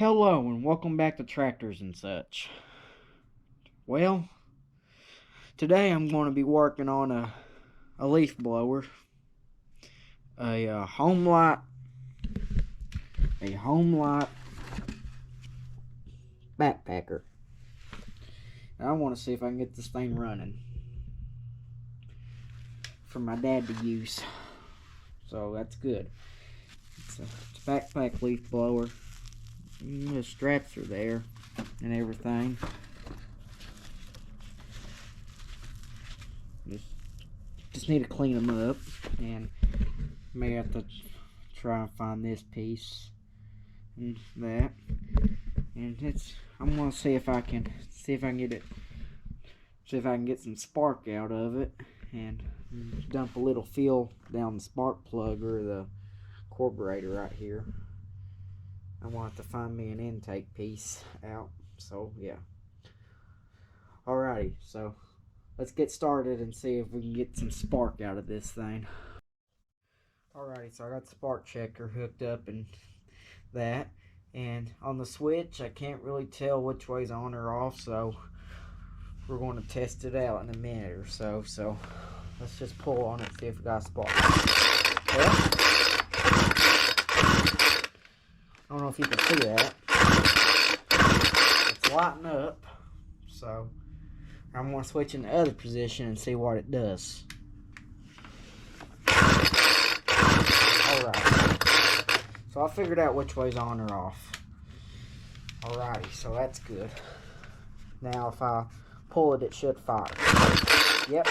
Hello and welcome back to Tractors and Such. Well, today I'm going to be working on a leaf blower, a Homelite backpacker. And I want to see if I can get this thing running for my dad to use. So that's good. It's a backpack leaf blower. The straps are there and everything. Just need to clean them up, and may have to try and find this piece and that. And I'm gonna see if I can get some spark out of it, and dump a little fuel down the spark plug or the carburetor right here. I want to find me an intake piece out. So yeah. Alrighty, so let's get started and see if we can get some spark out of this thing. Alrighty, so I got the spark checker hooked up and that. And on the switch, I can't really tell which way's on or off, so we're going to test it out in a minute or so. So let's just pull on it and see if we got a spark. Well, I don't know if you can see that. It's lighting up, so I'm going to switch in the other position and see what it does. Alright, so I figured out which way's on or off. Alrighty, so that's good. Now if I pull it, it should fire. Yep.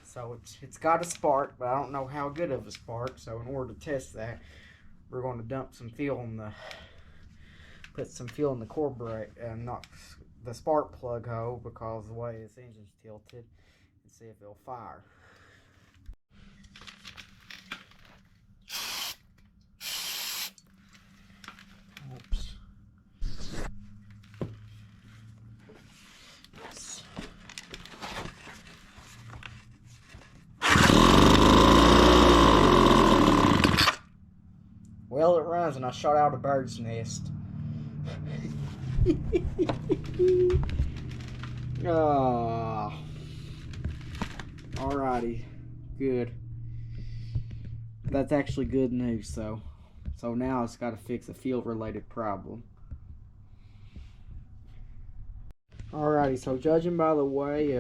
So it's got a spark, but I don't know how good of a spark. So in order to test that, we're going to dump some fuel in put some fuel in the carburetor, not the spark plug hole, because the way this engine's tilted, and see if it'll fire. Oops. Well, it runs, and I shot out a bird's nest. Alrighty, good. That's actually good news. So now it's got to fix a fuel-related problem. Alrighty, so judging by the way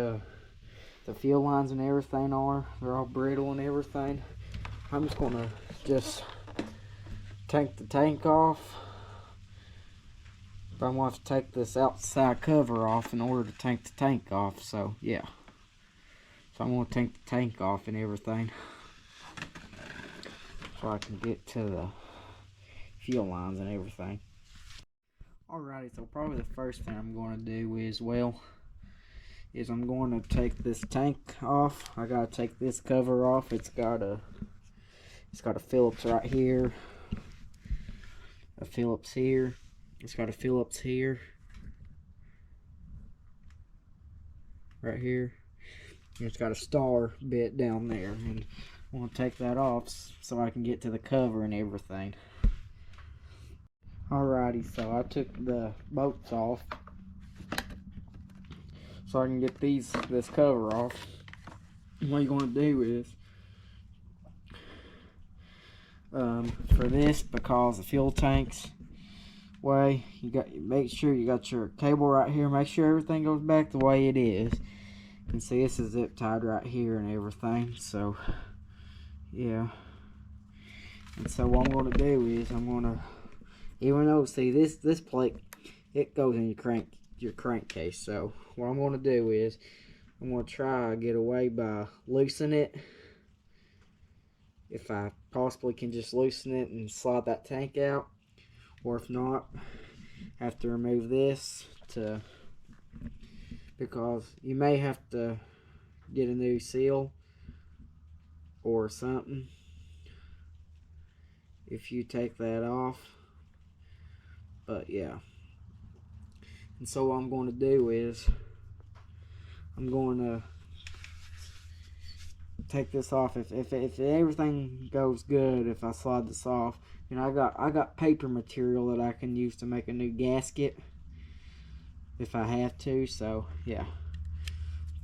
the fuel lines and everything they're all brittle and everything. I'm just gonna take the tank off. But I'm going to have to take this outside cover off in order to tank the tank off. So yeah, so I'm going to take the tank off and everything, so I can get to the fuel lines and everything. Alrighty, so probably the first thing I'm going to do is I'm going to take this tank off. I gotta take this cover off. It's got a Phillips right here, a Phillips here. It's got a Phillips here, right here, and it's got a star bit down there, and I want to take that off so I can get to the cover and everything. Alrighty, so I took the bolts off so I can get this cover off. And what you're going to do is, for this, because the fuel tanks way, make sure you got your cable right here. Make sure everything goes back the way it is. You can see this is zip tied right here and everything. So yeah, and so what I'm going to do is even though, see, this plate, it goes in your crankcase. So what I'm going to do is I'm going to try to get away by loosening it. If I possibly can just loosen it and slide that tank out. Or if not, have to remove this because you may have to get a new seal or something if you take that off. But yeah, and so what I'm going to do is I'm going to take this off. If everything goes good, if I slide this off, you know, I got paper material that I can use to make a new gasket if I have to. So yeah.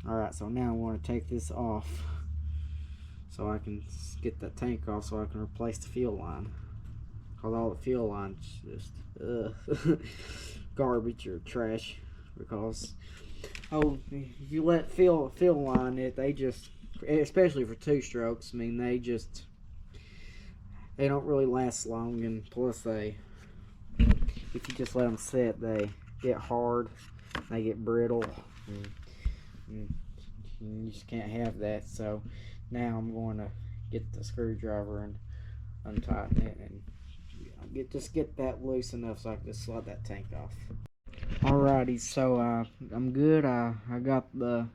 All right. So now I want to take this off so I can get that tank off so I can replace the fuel line. Cause all the fuel lines just garbage or trash. Because if you let fuel line it, they just, especially for two strokes, I mean they don't really last long, and plus if you just let them sit, they get hard, they get brittle, and you just can't have that. So now I'm going to get the screwdriver and untighten it and just get that loose enough so I can just slide that tank off. Alrighty, so I'm good. I got the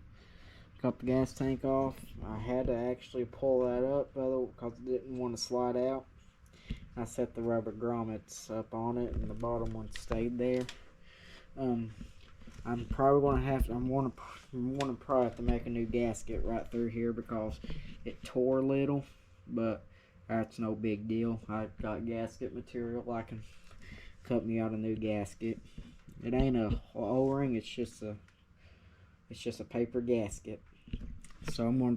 gas tank off. I had to actually pull that up because I didn't want to slide out. I set the rubber grommets up on it, and the bottom one stayed there. I'm probably gonna have to. I'm gonna probably have to make a new gasket right through here because it tore a little, but that's no big deal. I got gasket material. I can cut me out a new gasket. It ain't a O-ring. It's just a paper gasket. So I'm gonna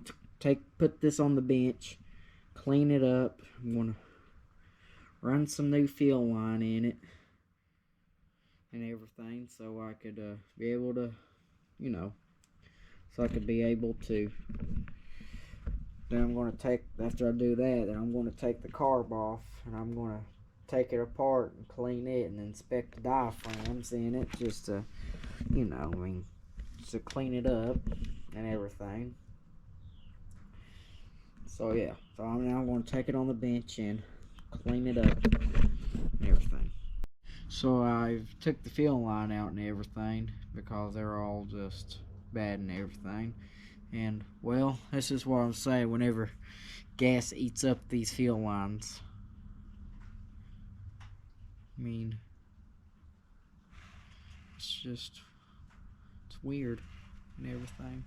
put this on the bench, clean it up. I'm gonna run some new fuel line in it and everything, so I could be able to, you know, so I could be able to. Then I'm gonna after I do that, then I'm gonna take the carb off and I'm gonna take it apart and clean it and inspect the diaphragms in it, just to, you know, I mean, just to clean it up and everything. So yeah, so now I'm going to take it on the bench and clean it up and everything. So I've took the fuel line out and everything because they're all just bad and everything. And well, this is what I'm saying, whenever gas eats up these fuel lines. I mean, it's weird and everything.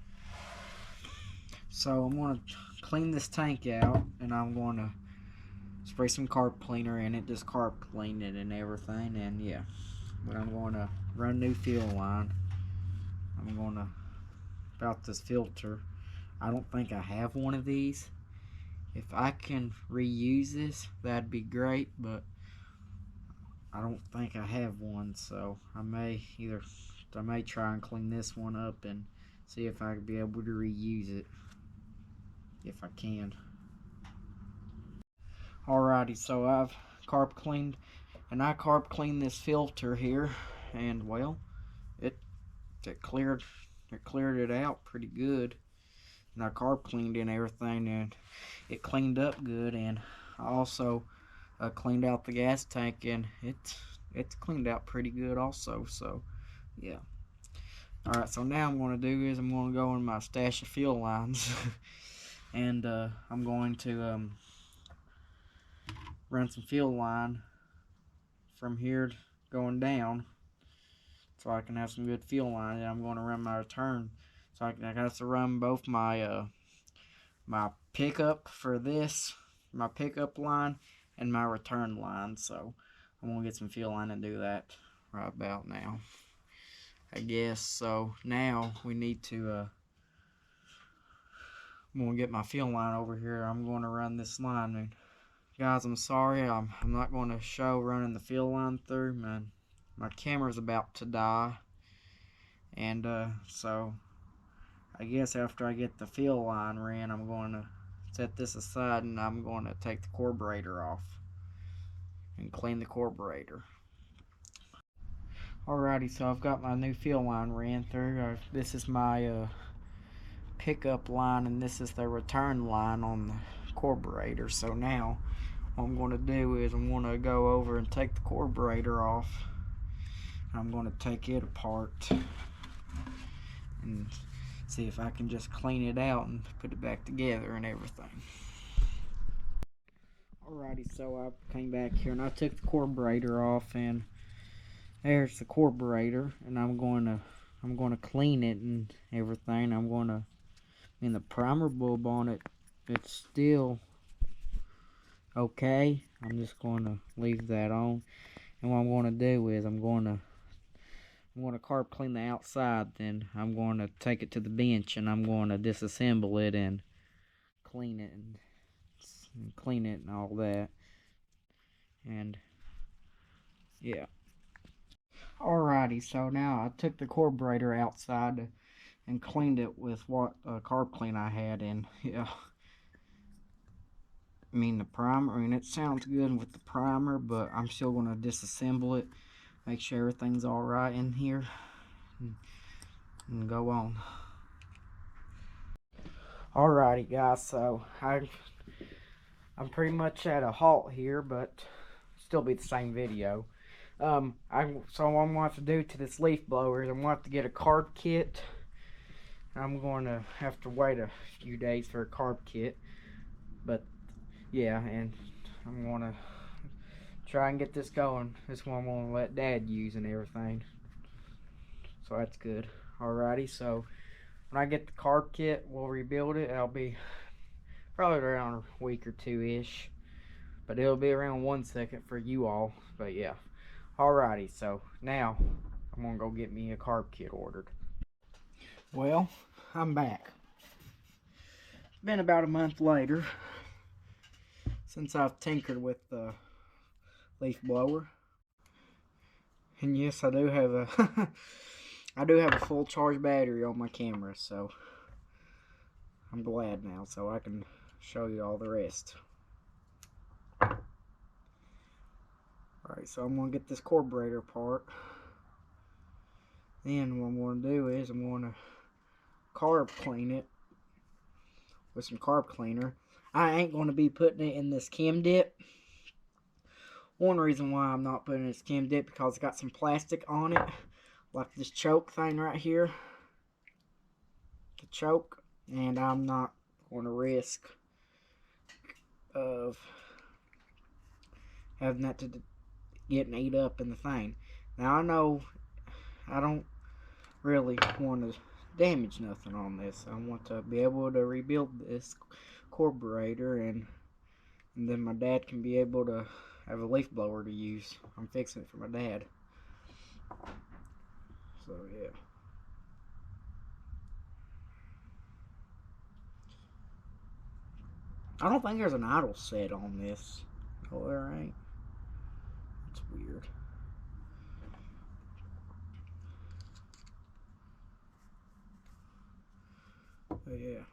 So I'm going to clean this tank out, and I'm going to spray some carb cleaner in it, just carb clean it and everything. And yeah, but I'm going to run new fuel line. I'm going to, about this filter, I don't think I have one of these. If I can reuse this, that'd be great, but I don't think I have one, so I may try and clean this one up and see if I can be able to reuse it, if I can. Alrighty, so I've carb cleaned, and I carb cleaned this filter here, and well, it cleared it out pretty good. And I carb cleaned and everything, and it cleaned up good. And I also cleaned out the gas tank, and it's cleaned out pretty good also. So yeah. Alright, so now I'm going to do is I'm going to go in my stash of fuel lines and I'm going to run some fuel line from here going down so I can have some good fuel line. And I'm going to run my return, so I got to run both my my pickup for this, my pickup line, and my return line. So I'm going to get some fuel line and do that right about now, I guess. So now we need to I'm going to get my fuel line over here. I'm going to run this line. And guys, I'm sorry, I'm not going to show running the fuel line through. My camera's about to die, and so I guess after I get the fuel line ran, I'm going to set this aside, and I'm going to take the carburetor off and clean the carburetor. Alrighty, so I've got my new fuel line ran through. This is my pickup line, and this is the return line on the carburetor. So now what I'm going to do is I'm going to go over and take the carburetor off. I'm going to take it apart and see if I can just clean it out and put it back together and everything. Alrighty, so I came back here and I took the carburetor off, and there's the carburetor, and I'm going to clean it and everything. The primer bulb on it it's still okay. I'm just going to leave that on. And what I'm going to do is I'm going to carb clean the outside. Then I'm going to take it to the bench and I'm going to disassemble it and clean it and all that. And yeah. Alrighty, so now I took the carburetor outside and cleaned it with what carb clean I had, and yeah, I mean the primer. I mean it sounds good with the primer, but I'm still going to disassemble it, make sure everything's all right in here, and go on. Alrighty, guys. So I'm pretty much at a halt here, but still be the same video. So what I'm going to have to do to this leaf blower is I'm going to have to get a carb kit. I'm going to have to wait a few days for a carb kit, but yeah, and I'm going to try and get this going. This one I'm going to let Dad use and everything, so that's good. Alrighty, so when I get the carb kit, we'll rebuild it. It'll be probably around a week or two-ish, but it'll be around 1 second for you all, but yeah. Alrighty, so now I'm gonna go get me a carb kit ordered. Well, I'm back. It's been about a month later since I've tinkered with the leaf blower. And yes, I do have a a full charge battery on my camera, so I'm glad now, so I can show you all the rest. Alright, so I'm going to get this carburetor apart. Then what I'm going to do is I'm going to carb clean it with some carb cleaner. I ain't going to be putting it in this chem dip. One reason why I'm not putting it in this chem dip because it's got some plastic on it, like this choke thing right here. The choke. And I'm not going to risk of having that to getting ate up in the thing. Now I know I don't really want to damage nothing on this. I want to be able to rebuild this carburetor, and then my dad can be able to have a leaf blower to use. I'm fixing it for my dad. So yeah. I don't think there's an idle set on this. Oh, there ain't. It's weird. But yeah.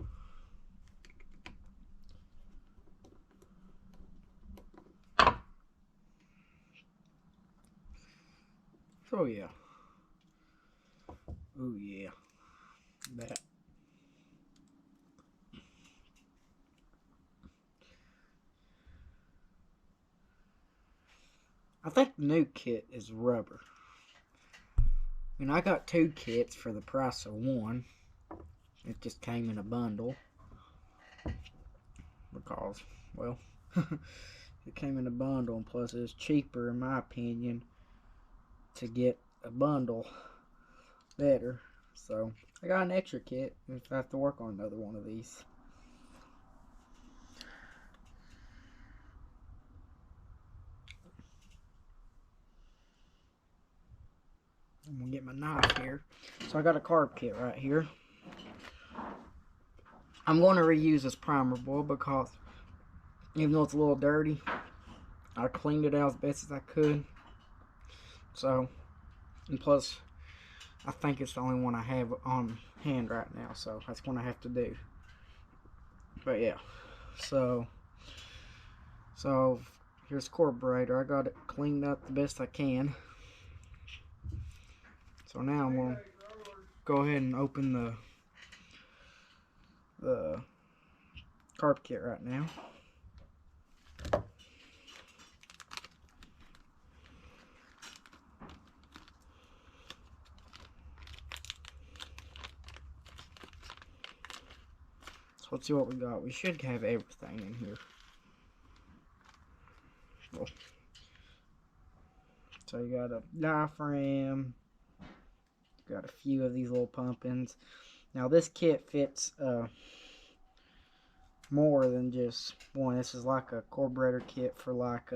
So yeah. Oh yeah. That. I think the new kit is rubber. And I got 2 kits for the price of 1. It just came in a bundle. Because, well, it came in a bundle, and plus it's cheaper, in my opinion, to get a bundle better. So, I got an extra kit if I have to work on another one of these. I'm gonna get my knife here. So I got a carb kit right here. I'm going to reuse this primer bowl because even though it's a little dirty, I cleaned it out as best as I could. So, and plus, I think it's the only one I have on hand right now, so that's what I have to do. But yeah, so here's the carburetor. I got it cleaned up the best I can. So now I'm gonna go ahead and open the carb kit right now. So let's see what we got. We should have everything in here. Well, so you got a diaphragm, got a few of these little pumpkins. Now this kit fits more than just one. This is like a carburetor kit for like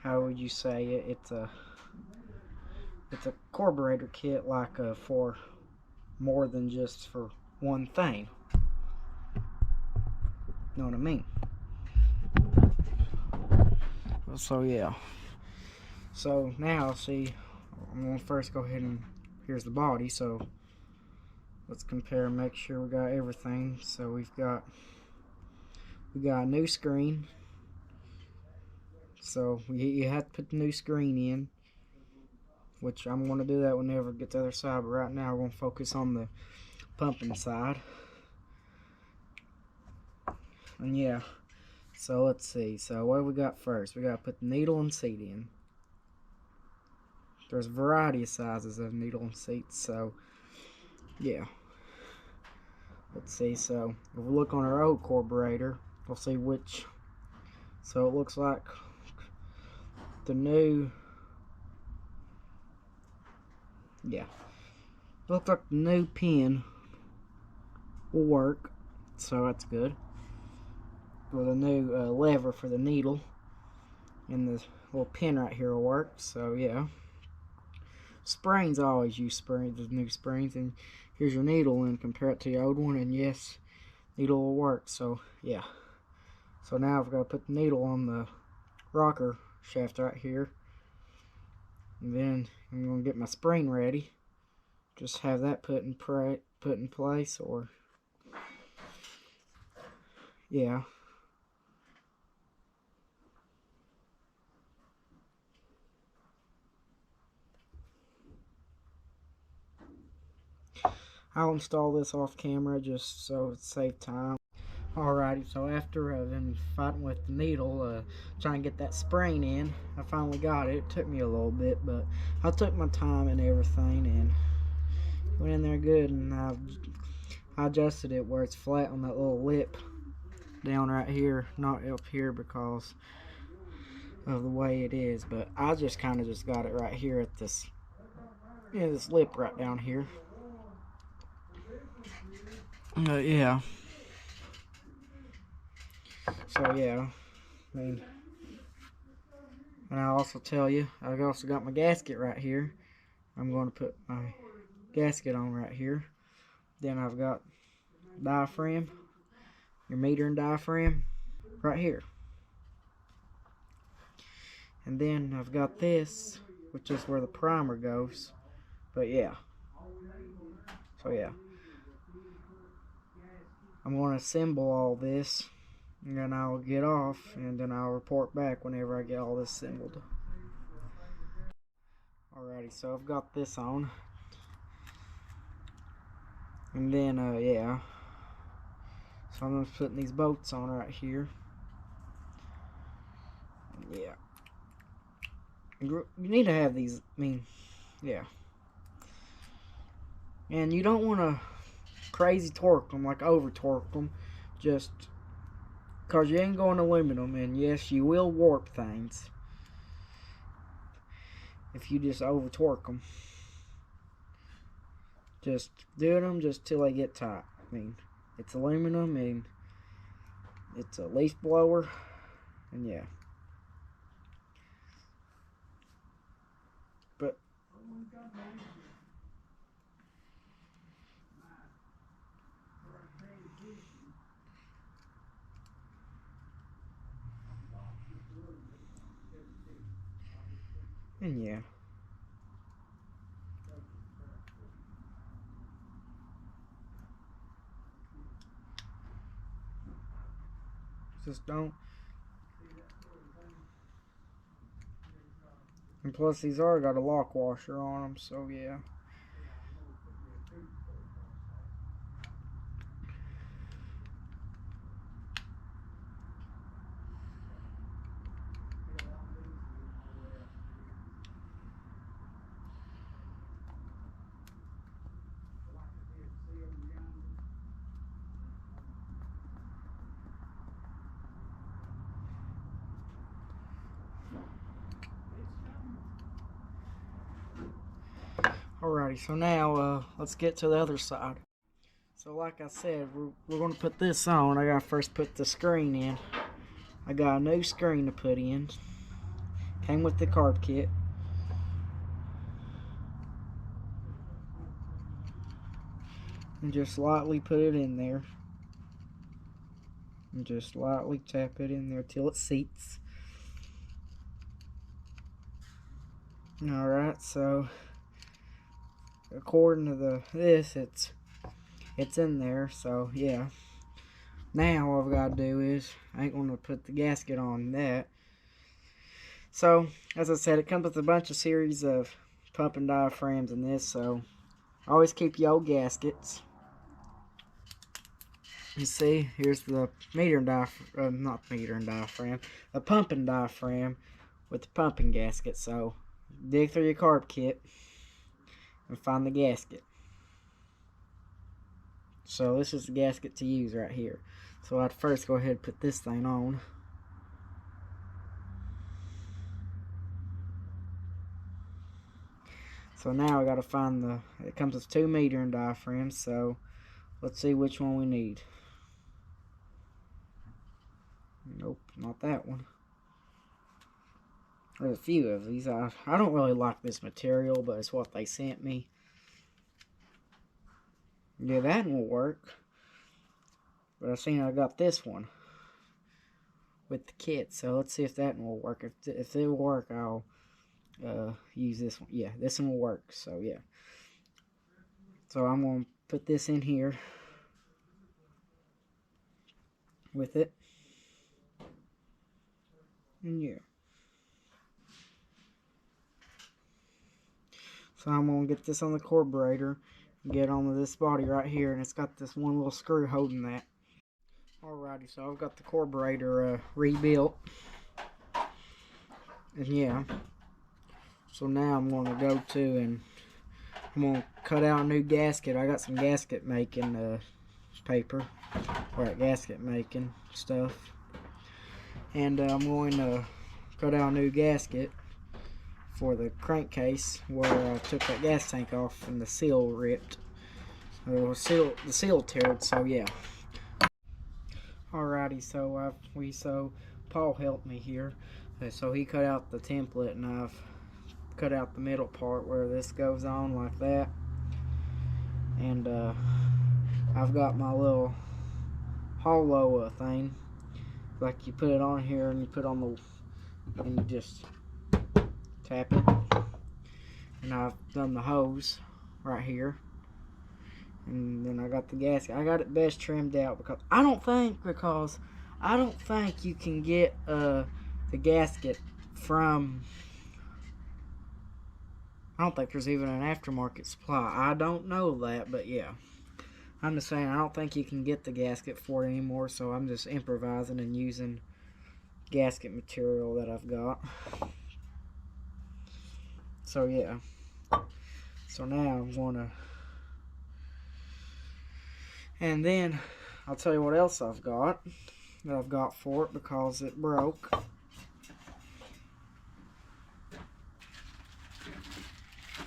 how would you say it? It's a carburetor kit like for more than just for one thing. Know what I mean? So yeah. So now see, I'm gonna first go ahead and here's the body. So let's compare and make sure we got everything. So we got a new screen. So you have to put the new screen in, which I'm going to do that whenever I get to the other side. But right now we're going to focus on the pumping side. And yeah, so let's see. So what do we got first? We got to put the needle and seat in. There's a variety of sizes of needle and seats. So yeah, let's see. So if we look on our old carburetor, we'll see which. So it looks like the new, yeah, looks like the new pin will work, so that's good. With a new lever for the needle, and the little pin right here will work. So yeah, springs, I always use springs, the new springs. And here's your needle, and compare it to your old one, and yes, needle will work. So yeah, so now I've got to put the needle on the rocker shaft right here, and then I'm going to get my spring ready. Just have that put in place, or yeah. I'll install this off camera just so it saves time. Alrighty, so after then fighting with the needle, trying to get that spring in, I finally got it. It took me a little bit, but I took my time and everything, and went in there good, and I adjusted it where it's flat on that little lip down right here, not up here because of the way it is. But I just kind of just got it right here at this, this lip right down here. Yeah. So yeah, I mean, and I'll also tell you, I've also got my gasket right here. I'm going to put my gasket on right here. Then I've got diaphragm, your meter and diaphragm right here. And then I've got this, which is where the primer goes. But yeah. So yeah. I'm going to assemble all this, and then I'll get off, and then I'll report back whenever I get all this assembled. Alrighty, so I've got this on. And then, yeah. So I'm just putting these bolts on right here. Yeah. You need to have these, I mean, yeah. And you don't want to crazy torque them, like over torque them, just because you ain't going aluminum, and yes, you will warp things if you just over torque them. Just do them just till they get tight. I mean, it's aluminum, and it's a leaf blower, and yeah. But and yeah. Just don't. And plus, these are got a lock washer on them, so yeah. Alrighty, so now let's get to the other side. So like I said, we're going to put this on. I got to first put the screen in. I got a new screen to put in. Came with the carb kit. And just lightly put it in there. And just lightly tap it in there till it seats. Alright, so according to this, it's in there, so yeah. Now what I've got to do is, I ain't going to put the gasket on that. So, as I said, it comes with a bunch of series of pumping diaphragms in this, so always keep your old gaskets. You see, here's the metering diaphragm, not metering diaphragm, the pumping diaphragm with the pumping gasket. So, dig through your carb kit and find the gasket. So, this is the gasket to use right here. So, I'd first go ahead and put this thing on. So, now I got to find it comes with 2 metering diaphragms, so let's see which one we need. Nope, not that one. There's a few of these. I don't really like this material, but it's what they sent me. Yeah, that will work. But I seen I got this one with the kit, so let's see if that one will work. If it will work, I'll use this one. Yeah, this one will work, so yeah. So I'm going to put this in here with it. And yeah. So I'm going to get this on the carburetor and get onto this body right here, and it's got this one little screw holding that. Alrighty, so I've got the carburetor rebuilt. And yeah. So now I'm going to go to and I'm going to cut out a new gasket. I got some gasket making paper. Or gasket making stuff. And I'm going to cut out a new gasket for the crankcase where I took that gas tank off and the seal ripped. The seal teared, so yeah. Alrighty, so Paul helped me here. So he cut out the template and I've cut out the middle part where this goes on like that. And I've got my little hollow thing. Like you put it on here and you put on the, and you just tap it. And I've done the hose right here. And then I got the gasket. I got it best trimmed out because I don't think you can get the gasket from, I don't think there's even an aftermarket supply. I don't know that, but yeah. I'm just saying I don't think you can get the gasket for it anymore, so I'm just improvising and using gasket material that I've got. So yeah. So now I'm gonna, and then I'll tell you what else I've got for it because it broke.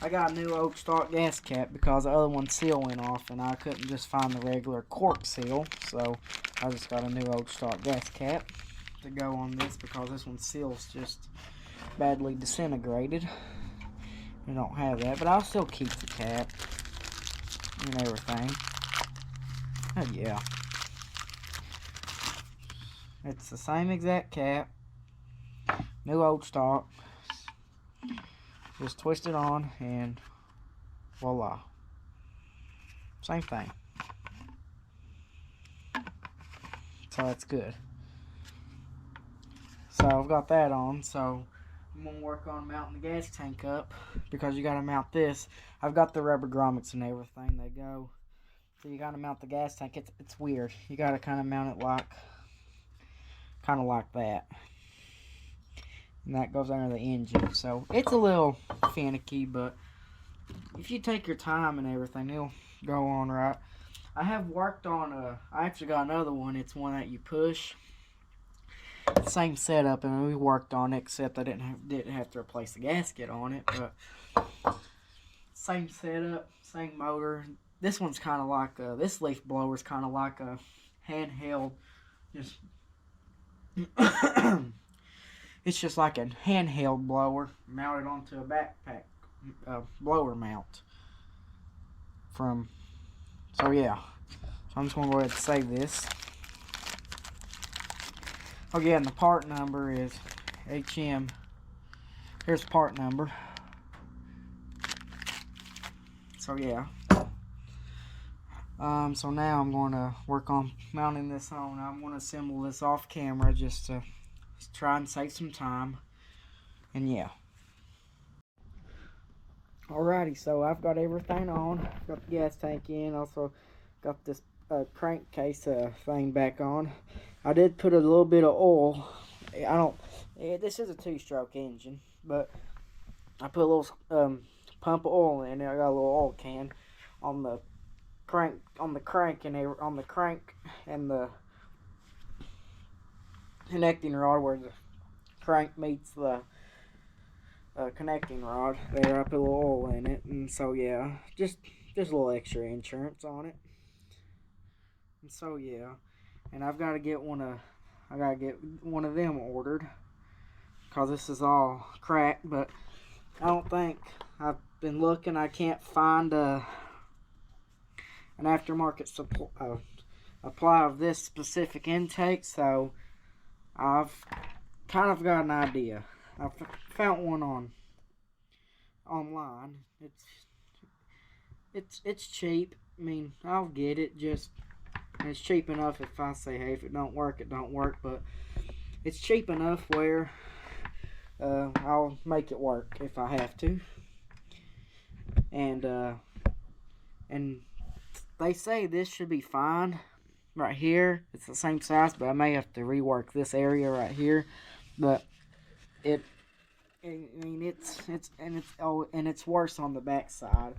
I got a new oak stock gas cap because the other one's seal went off and I couldn't just find the regular cork seal, so I just got a new oak stock gas cap to go on this because this one's seal's just badly disintegrated. We don't have that, but I'll still keep the cap and everything. Oh yeah. It's the same exact cap. New old stock. Just twist it on and voila. Same thing. So that's good. So I've got that on, so I'm going to work on mounting the gas tank up because you got to mount this. I've got the rubber grommets and everything. They go. So you got to mount the gas tank. It's weird. You got to kind of mount it kind of like that. And that goes under the engine. So it's a little finicky, but if you take your time and everything, it'll go on right. I have worked on I actually got another one. It's one that you push. Same setup, and we worked on it, except I didn't have to replace the gasket on it. But same setup, same motor, this one's kind of like this leaf blower is kind of like a handheld. Just it's just like a handheld blower mounted onto a backpack blower mount. So yeah, so I'm just gonna go ahead and save this. Again, the part number is HM. Here's the part number. So yeah. So now I'm going to work on mounting this on. I'm going to assemble this off camera just to try and save some time. And yeah. Alrighty, so I've got everything on. Got the gas tank in. Also got this crankcase thing back on. I did put a little bit of oil. This is a 2-stroke engine, but I put a little pump of oil in there. I got a little oil can on the crank and the connecting rod where the crank meets the connecting rod. There, I put a little oil in it, and so yeah, just a little extra insurance on it. And so yeah, and I've got to get one of them ordered because this is all cracked. But I don't think, I've been looking, I can't find an aftermarket supply of this specific intake, so I've kind of got an idea. I found one online. It's cheap. I mean, I'll get it. Just it's cheap enough if I say, hey, if it don't work, it don't work. But it's cheap enough where I'll make it work if I have to. And they say this should be fine right here. It's the same size, but I may have to rework this area right here. But it's worse on the back side.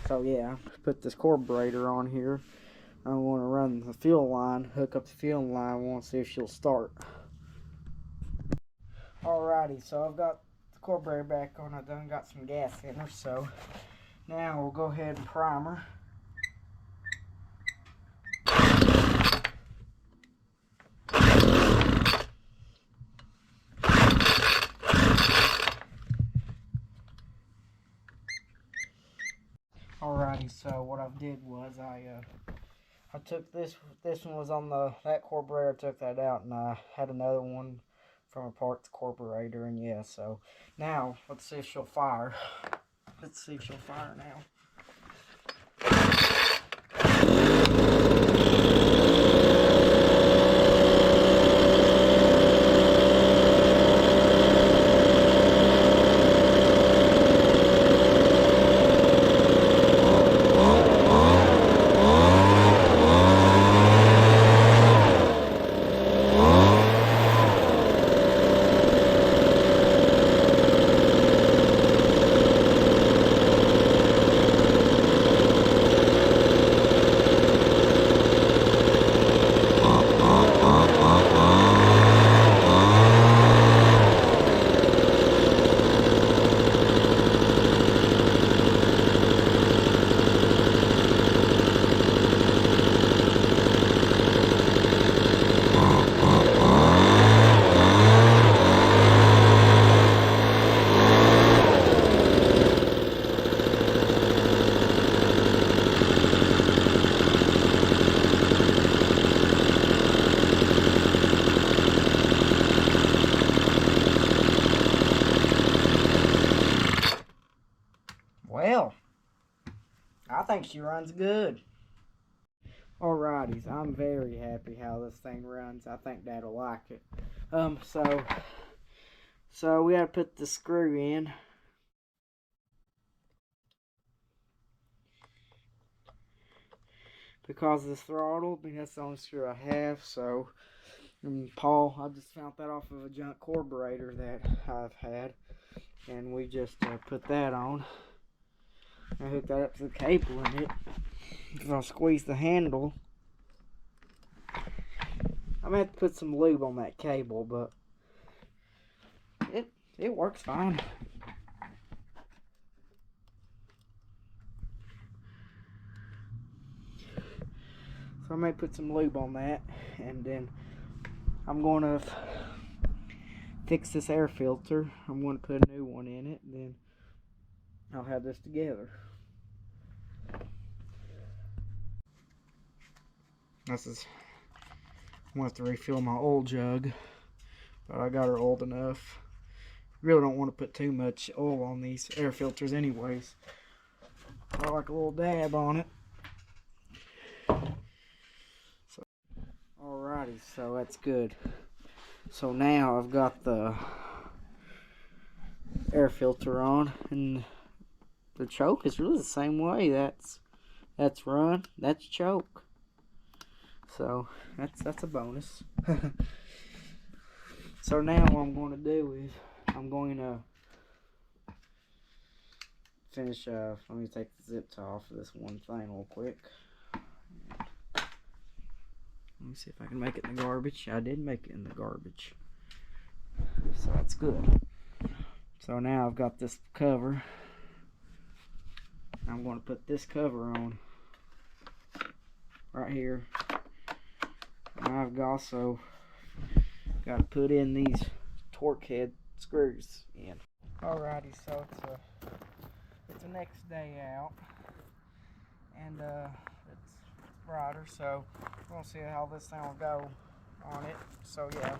So yeah, put this carburetor on here. I want to run the fuel line, hook up the fuel line. I want to see if she'll start. Alrighty, so I've got the carburetor back on. I done got some gas in her, so now we'll go ahead and prime her. Alrighty, so what I did was I took this one was on that carburetor. I took that out, and I had another one from a parts carburetor, and yeah, so now let's see if she'll fire. Let's see if she'll fire now. Well, I think she runs good. Alrighties, I'm very happy how this thing runs. I think Dad will like it. So we had to put the screw in. Because of the throttle, I mean, that's the only screw I have. So, Paul, I just found that off of a junk carburetor that I've had, and we just put that on. I hooked that up to the cable in it. If I squeeze the handle, I'm gonna have to put some lube on that cable, but it works fine. So I may put some lube on that, and then I'm going to fix this air filter. I'm going to put a new one in it, and then I'll have this together. This is, I'm going to have to refill my oil jug, but I got her old enough. Really don't want to put too much oil on these air filters anyways. I like a little dab on it. So, alrighty, so that's good. So now I've got the air filter on, and the choke is really the same way. That's run, that's choke. So that's a bonus. So now what I'm going to do is I'm going to finish. Let me take the zip tie off of this one thing real quick. Let me see if I can make it in the garbage. I did make it in the garbage, so that's good. So now I've got this cover. I'm going to put this cover on right here. And I've also got to put in these torque head screws in. Alrighty, so it's the next day out, and it's brighter, so we're gonna see how this thing will go on it. So yeah,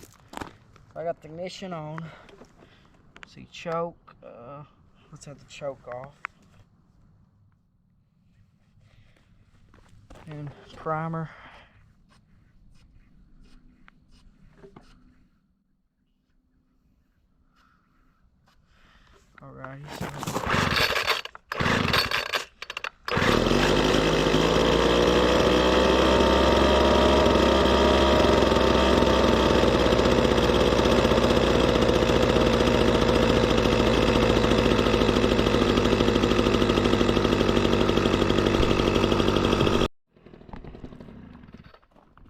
I got the ignition on. See, choke. Let's have the choke off. And primer. Alrighty, so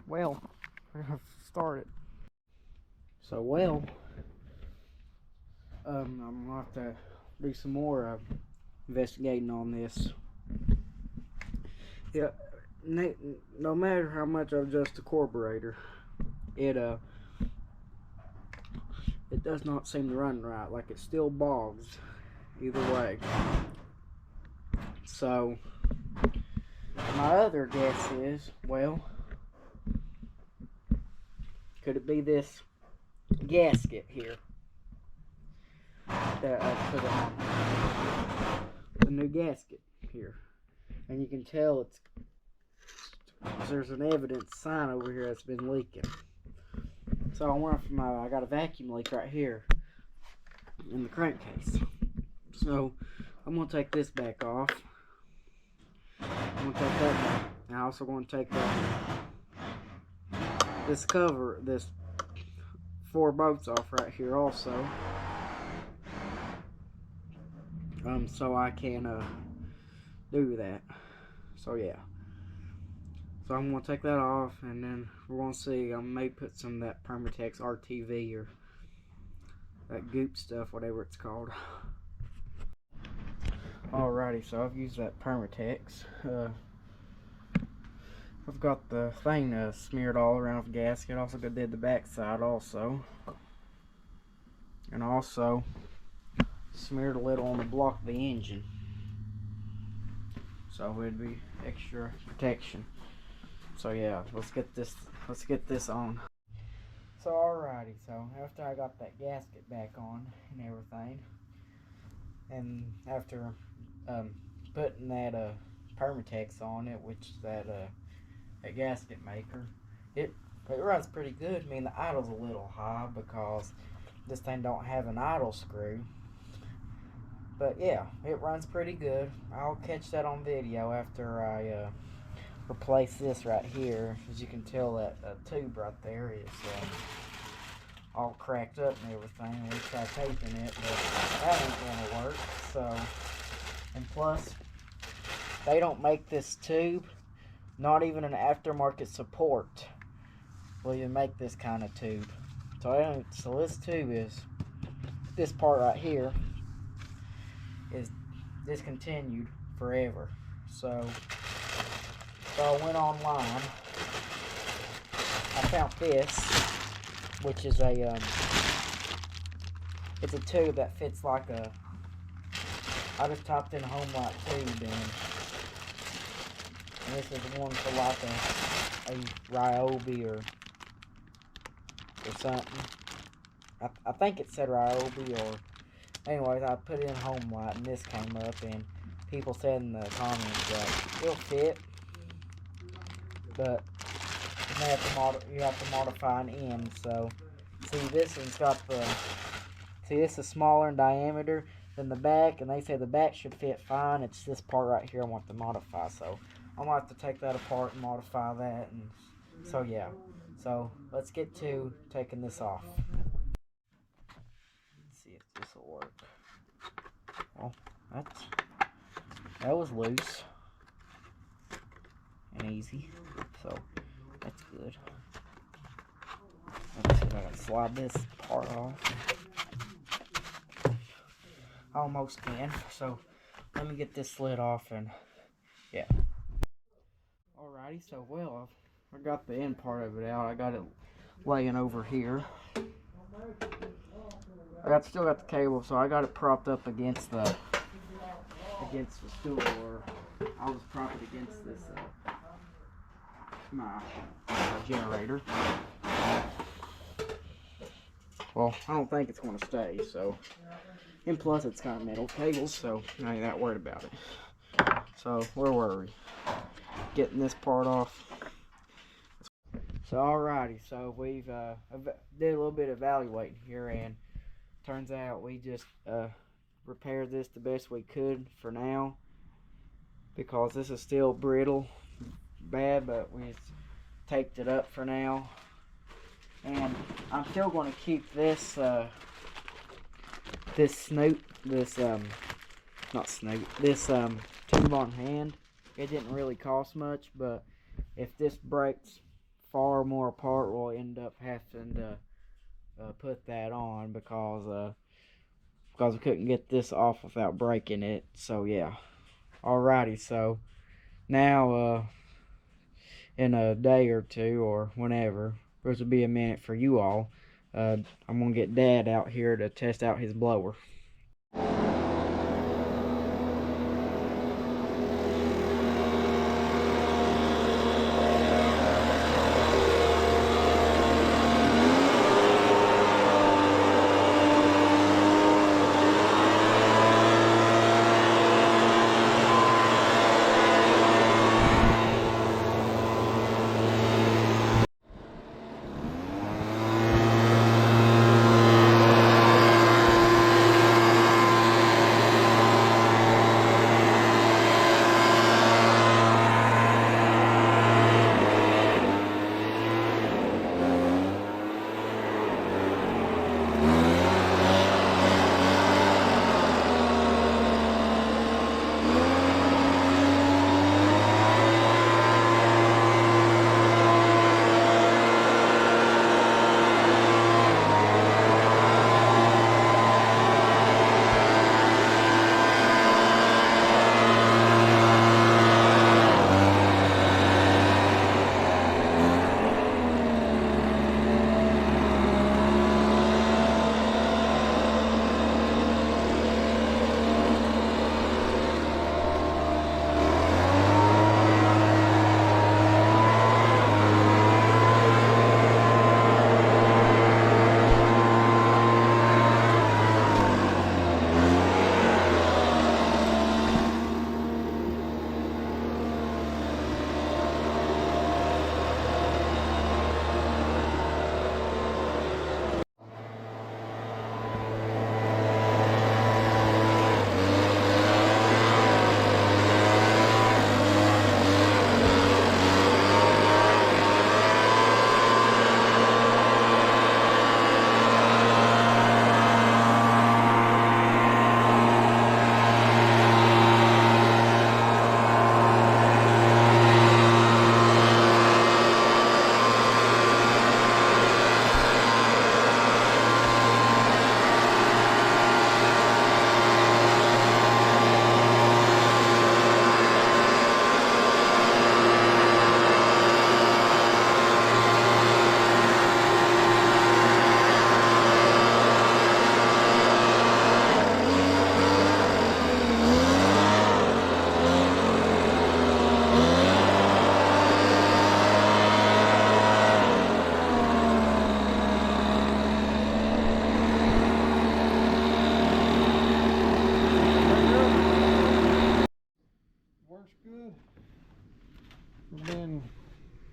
well, we're gonna start it. So well, I'm gonna have to do some more investigating on this. Yeah, no matter how much I adjust the carburetor, it does not seem to run right. Like it still bogs either way. So my other guess is, well, could it be this gasket here that I put on? The new gasket here, and you can tell there's an evidence sign over here that's been leaking. So I got a vacuum leak right here in the crankcase. So I'm gonna take this back off. I'm gonna take that back. And I'm also gonna take this cover, this 4 bolts off right here also. So I can do that. So yeah. So I'm gonna take that off, and then we're gonna see. I may put some of that Permatex RTV or that goop stuff, whatever it's called. Alrighty, so I've used that Permatex. I've got the thing smeared all around the gasket. Also did the back side also, and also smeared a little on the block of the engine, so it'd be extra protection. So yeah, let's get this on. So alrighty, so after I got that gasket back on and everything, and after putting that Permatex on it, which is that gasket maker, it runs pretty good. I mean, the idle's a little high because this thing don't have an idle screw, but yeah, it runs pretty good. I'll catch that on video after I replace this right here. As you can tell, that tube right there is all cracked up and everything. We tried taping it, but that ain't gonna work. So, and plus, they don't make this tube. Not even an aftermarket support will even make this kind of tube. So this tube is, this part right here is discontinued forever. So I went online found this, which is a it's a tube that fits like a. I just typed in Homelite tube and this is one for like a Ryobi or something. I think it said Ryobi or. Anyways, I put in Homelite and this came up and people said in the comments that it'll fit, but you have to modify an end. So, see, this one's got the. See, this is smaller in diameter than the back, and they say the back should fit fine. It's this part right here I want to modify. So, I'm gonna have to take that apart and modify that. And so, yeah. So, let's get to taking this off. Let's see if this will work. Well, that was loose and easy, so that's good. Let's see if I can slide this part off. I almost can, so let me get this lid off and yeah. Alrighty, so well, I got the end part of it out. I got it laying over here. Still got the cable, so I got it propped up against the stool, or I was propped against this my generator. Well, I don't think it's going to stay, so, and plus it's got metal cables, so I ain't that worried about it. So where were we? Getting this part off. So alrighty, so we've did a little bit of evaluating here, and turns out we just repaired this the best we could for now, because this is still brittle bad, but we taped it up for now. And I'm still going to keep this this tube on hand. It didn't really cost much, but if this breaks far more apart, we'll end up having to put that on because we couldn't get this off without breaking it. So yeah. Alrighty, so now in a day or two or whenever, this will be a minute for you all, I'm gonna get Dad out here to test out his blower.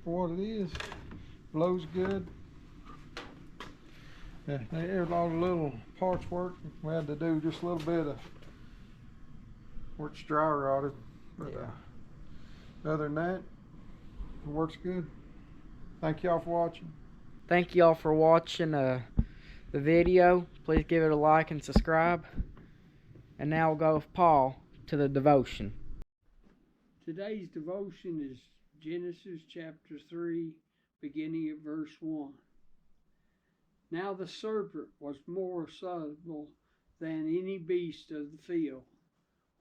for what it is. Blows good. Yeah, there's all the little parts work. We had to do just a little bit of where it's dry rotted. But other than that, it works good. Thank y'all for watching. Thank y'all for watching the video. Please give it a like and subscribe. And now we'll go with Paul to the devotion. Today's devotion is Genesis chapter 3, beginning at verse 1. Now the serpent was more subtle than any beast of the field,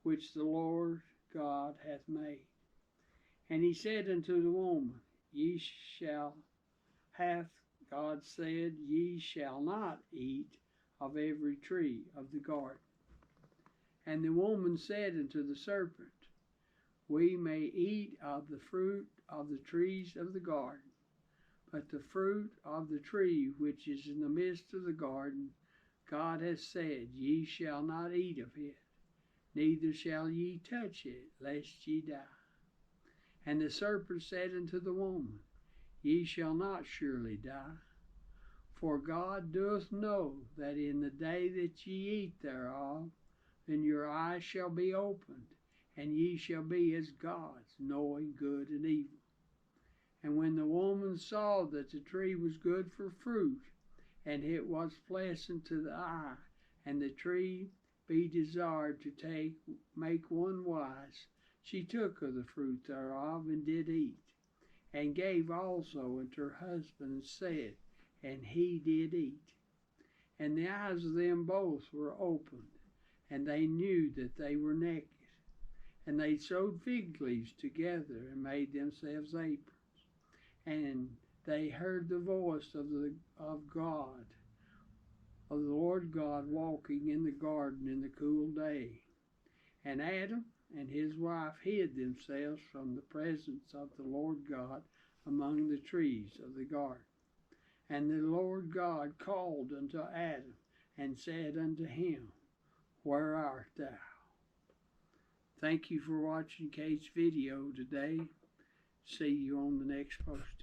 which the Lord God hath made. And he said unto the woman, hath God said, ye shall not eat of every tree of the garden. And the woman said unto the serpent, we may eat of the fruit of the trees of the garden, but the fruit of the tree which is in the midst of the garden, God hath said, ye shall not eat of it, neither shall ye touch it, lest ye die. And the serpent said unto the woman, ye shall not surely die. For God doth know that in the day that ye eat thereof, then your eyes shall be opened, and ye shall be as gods, knowing good and evil. And when the woman saw that the tree was good for fruit, and it was pleasant to the eye, and the tree be desired to make one wise, she took of the fruit thereof, and did eat, and gave also unto her husband, and said, and he did eat. And the eyes of them both were opened, and they knew that they were naked. And they sewed fig leaves together, and made themselves aprons. And they heard the voice of the Lord God, walking in the garden in the cool day. And Adam and his wife hid themselves from the presence of the Lord God among the trees of the garden. And the Lord God called unto Adam, and said unto him, where art thou? Thank you for watching Kate's video today. See you on the next post.